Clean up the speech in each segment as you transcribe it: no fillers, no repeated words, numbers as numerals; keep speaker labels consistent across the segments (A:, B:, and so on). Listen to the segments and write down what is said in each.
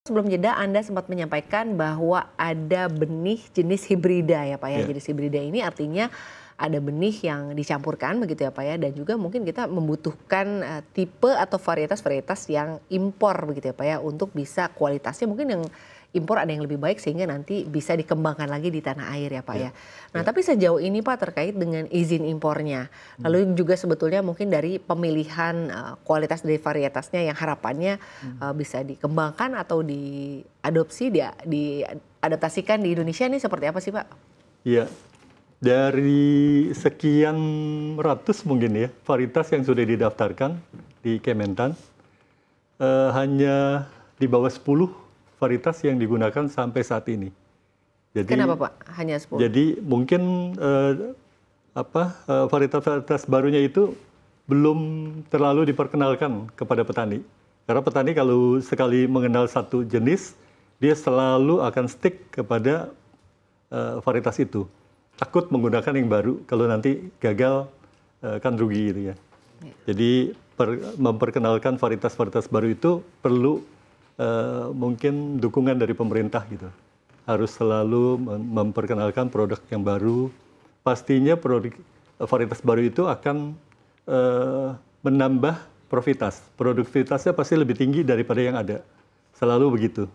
A: Sebelum jeda Anda sempat menyampaikan bahwa ada benih jenis hibrida ya Pak ya.
B: Ya.
A: Jenis hibrida ini artinya ada benih yang dicampurkan begitu ya Pak ya. Dan juga mungkin kita membutuhkan tipe atau varietas-varietas yang impor begitu ya Pak ya. Untuk bisa kualitasnya mungkin yang impor ada yang lebih baik sehingga nanti bisa dikembangkan lagi di tanah air ya Pak ya. Nah tapi sejauh ini Pak terkait dengan izin impornya. Lalu juga sebetulnya mungkin dari pemilihan kualitas dari varietasnya yang harapannya bisa dikembangkan atau diadopsi, diadaptasikan di Indonesia ini seperti apa sih Pak?
B: Iya, dari sekian ratus mungkin ya varietas yang sudah didaftarkan di Kementan, hanya di bawah 10 varietas yang digunakan sampai saat ini. Jadi,
A: kenapa Pak? Hanya 10?
B: Jadi mungkin varietas-varietas barunya itu belum terlalu diperkenalkan kepada petani. Karena petani kalau sekali mengenal satu jenis, dia selalu akan stick kepada varietas itu. Takut menggunakan yang baru, kalau nanti gagal kan rugi gitu ya. Jadi memperkenalkan varietas-varietas baru itu perlu mungkin dukungan dari pemerintah gitu. Harus selalu memperkenalkan produk yang baru. Pastinya varietas baru itu akan menambah produktivitasnya pasti lebih tinggi daripada yang ada. Selalu begitu.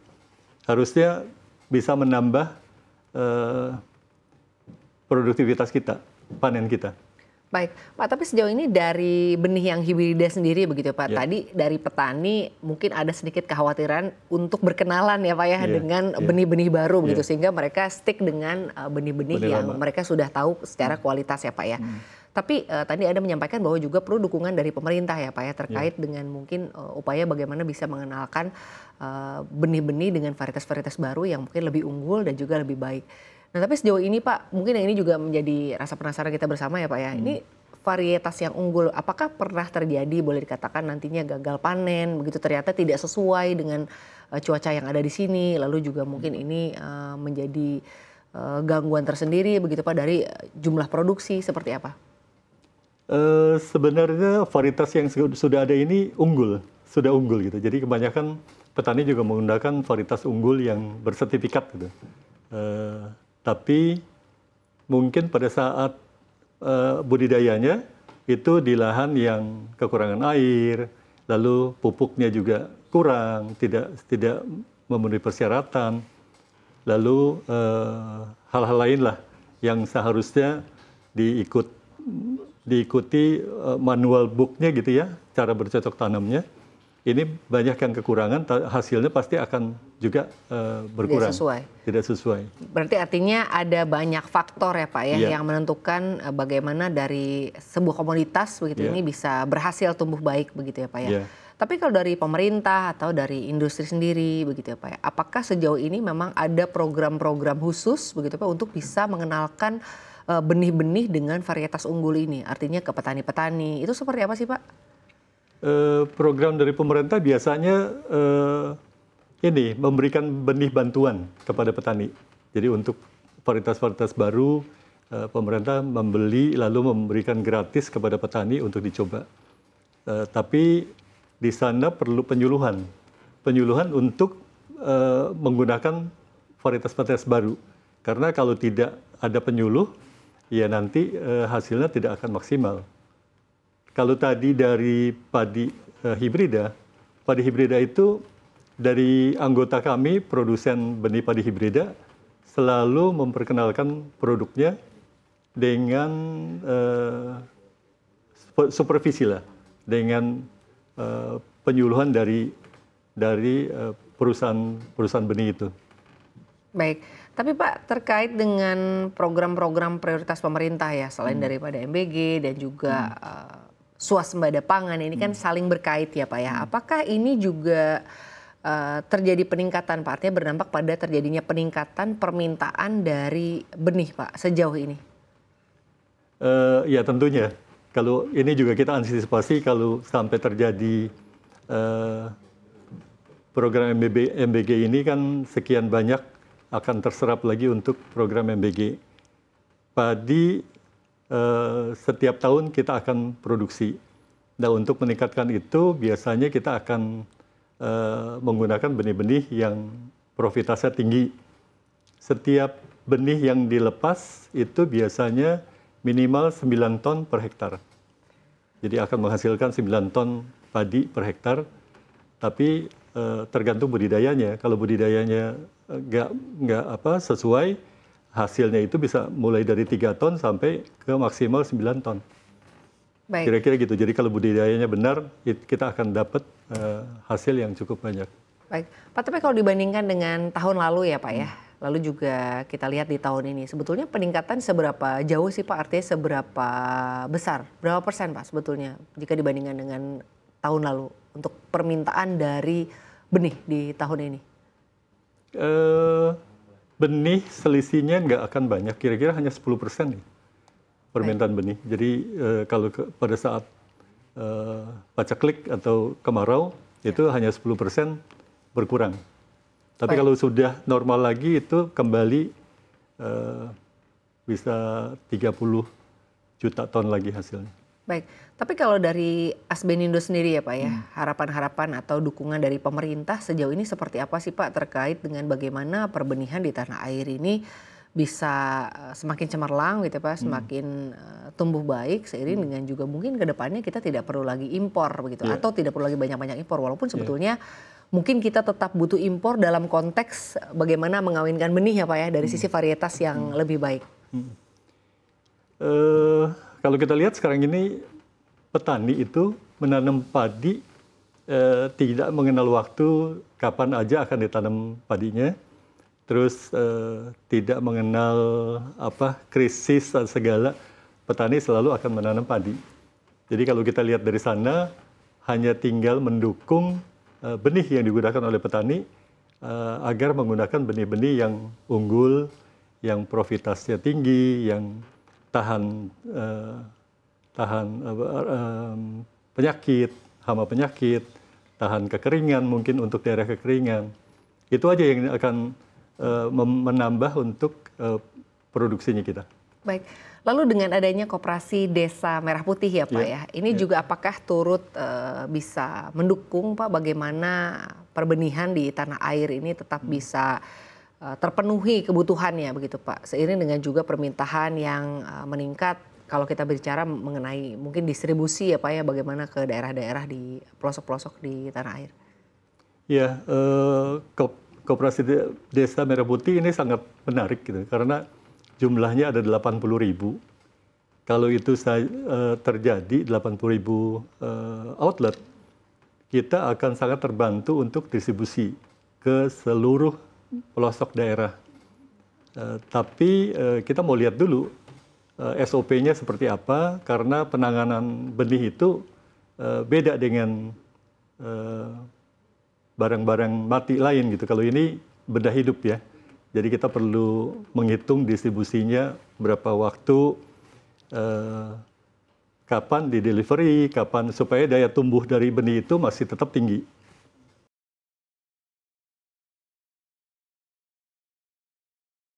B: Harusnya bisa menambah produktivitas kita, panen kita.
A: Baik, Pak, tapi sejauh ini dari benih yang hibrida sendiri begitu Pak, tadi dari petani mungkin ada sedikit kekhawatiran untuk berkenalan ya Pak ya dengan benih-benih baru begitu, sehingga mereka stick dengan benih-benih yang mereka sudah tahu secara kualitas ya Pak ya. Tapi tadi Anda menyampaikan bahwa juga perlu dukungan dari pemerintah ya Pak ya, terkait dengan mungkin upaya bagaimana bisa mengenalkan benih-benih dengan varietas-varietas baru yang mungkin lebih unggul dan juga lebih baik. Nah tapi sejauh ini Pak, mungkin yang ini juga menjadi rasa penasaran kita bersama ya Pak ya. Ini varietas yang unggul, apakah pernah terjadi boleh dikatakan nantinya gagal panen, begitu ternyata tidak sesuai dengan cuaca yang ada di sini, lalu juga mungkin ini menjadi gangguan tersendiri begitu Pak dari jumlah produksi, seperti apa?
B: Sebenarnya varietas yang sudah ada ini sudah unggul gitu. Jadi kebanyakan petani juga menggunakan varietas unggul yang bersertifikat gitu. Tapi mungkin pada saat budidayanya itu di lahan yang kekurangan air, lalu pupuknya juga kurang, tidak memenuhi persyaratan, lalu hal-hal lain lah yang seharusnya diikuti manual booknya gitu ya, cara bercocok tanamnya. Ini banyak yang kekurangan, hasilnya pasti akan juga berkurang. Tidak sesuai.
A: Berarti artinya ada banyak faktor ya Pak ya yang menentukan bagaimana dari sebuah komoditas begitu ini bisa berhasil tumbuh baik begitu ya Pak ya. Tapi kalau dari pemerintah atau dari industri sendiri begitu ya Pak ya, apakah sejauh ini memang ada program-program khusus begitu Pak untuk bisa mengenalkan benih-benih dengan varietas unggul ini? Artinya ke petani-petani, itu seperti apa sih Pak?
B: Program dari pemerintah biasanya memberikan benih bantuan kepada petani. Jadi untuk varietas-varietas baru, pemerintah membeli lalu memberikan gratis kepada petani untuk dicoba. Tapi di sana perlu penyuluhan untuk menggunakan varietas-varietas baru. Karena kalau tidak ada penyuluh, ya nanti hasilnya tidak akan maksimal. Kalau tadi dari padi hibrida itu dari anggota kami, produsen benih padi hibrida, selalu memperkenalkan produknya dengan supervisi lah, dengan penyuluhan dari perusahaan benih itu.
A: Baik, tapi Pak terkait dengan program-program prioritas pemerintah ya, selain daripada MBG dan juga swasembada pangan ini kan saling berkait ya Pak ya. Apakah ini juga terjadi peningkatan Pak? Artinya berdampak pada terjadinya peningkatan permintaan dari benih Pak sejauh ini?
B: Ya tentunya. Kalau ini juga kita antisipasi kalau sampai terjadi program MBG ini kan sekian banyak akan terserap lagi untuk program MBG. Padi setiap tahun kita akan produksi. Nah untuk meningkatkan itu biasanya kita akan menggunakan benih-benih yang profitasnya tinggi. Setiap benih yang dilepas itu biasanya minimal 9 ton per hektar. Jadi akan menghasilkan 9 ton padi per hektar, tapi tergantung budidayanya. Kalau budidayanya nggak sesuai, hasilnya itu bisa mulai dari 3 ton sampai ke maksimal 9 ton.
A: Baik.
B: Kira-kira gitu. Jadi kalau budidayanya benar, kita akan dapat hasil yang cukup banyak.
A: Baik, Pak, tapi kalau dibandingkan dengan tahun lalu ya Pak ya, lalu juga kita lihat di tahun ini, sebetulnya peningkatan seberapa jauh sih Pak? Artinya seberapa besar, berapa persen Pak sebetulnya jika dibandingkan dengan tahun lalu untuk permintaan dari benih di tahun ini?
B: Benih selisihnya nggak akan banyak, kira-kira hanya 10% nih permintaan benih. Jadi kalau pada saat paceklik atau kemarau itu hanya 10% berkurang. Tapi kalau sudah normal lagi itu kembali bisa 30 juta ton lagi hasilnya.
A: Baik, tapi kalau dari Asbenindo sendiri ya Pak ya, harapan-harapan atau dukungan dari pemerintah sejauh ini seperti apa sih Pak terkait dengan bagaimana perbenihan di tanah air ini bisa semakin cemerlang gitu Pak, semakin tumbuh baik seiring dengan juga mungkin ke depannya kita tidak perlu lagi impor begitu, atau tidak perlu lagi banyak-banyak impor, walaupun sebetulnya mungkin kita tetap butuh impor dalam konteks bagaimana mengawinkan benih ya Pak ya dari sisi varietas yang lebih baik.
B: Kalau kita lihat sekarang ini petani itu menanam padi tidak mengenal waktu kapan aja akan ditanam padinya, terus tidak mengenal krisis dan segala, petani selalu akan menanam padi. Jadi kalau kita lihat dari sana hanya tinggal mendukung benih yang digunakan oleh petani agar menggunakan benih-benih yang unggul, yang profitasnya tinggi, yang tahan penyakit, hama penyakit, tahan kekeringan mungkin untuk daerah kekeringan. Itu aja yang akan menambah untuk produksinya kita.
A: Baik, lalu dengan adanya Koperasi Desa Merah Putih ya Pak ya, ini juga apakah turut bisa mendukung Pak bagaimana perbenihan di tanah air ini tetap bisa terpenuhi kebutuhannya begitu Pak, seiring dengan juga permintaan yang meningkat kalau kita bicara mengenai mungkin distribusi ya Pak ya, bagaimana ke daerah-daerah di pelosok-pelosok di tanah air.
B: Ya, Koperasi Desa Merah Putih ini sangat menarik gitu, karena jumlahnya ada 80.000. Kalau itu terjadi 80.000 outlet, kita akan sangat terbantu untuk distribusi ke seluruh pelosok daerah. Tapi kita mau lihat dulu SOP-nya seperti apa, karena penanganan benih itu beda dengan barang-barang mati lain gitu. Kalau ini benda hidup ya. Jadi kita perlu menghitung distribusinya berapa waktu, kapan di delivery, kapan supaya daya tumbuh dari benih itu masih tetap tinggi.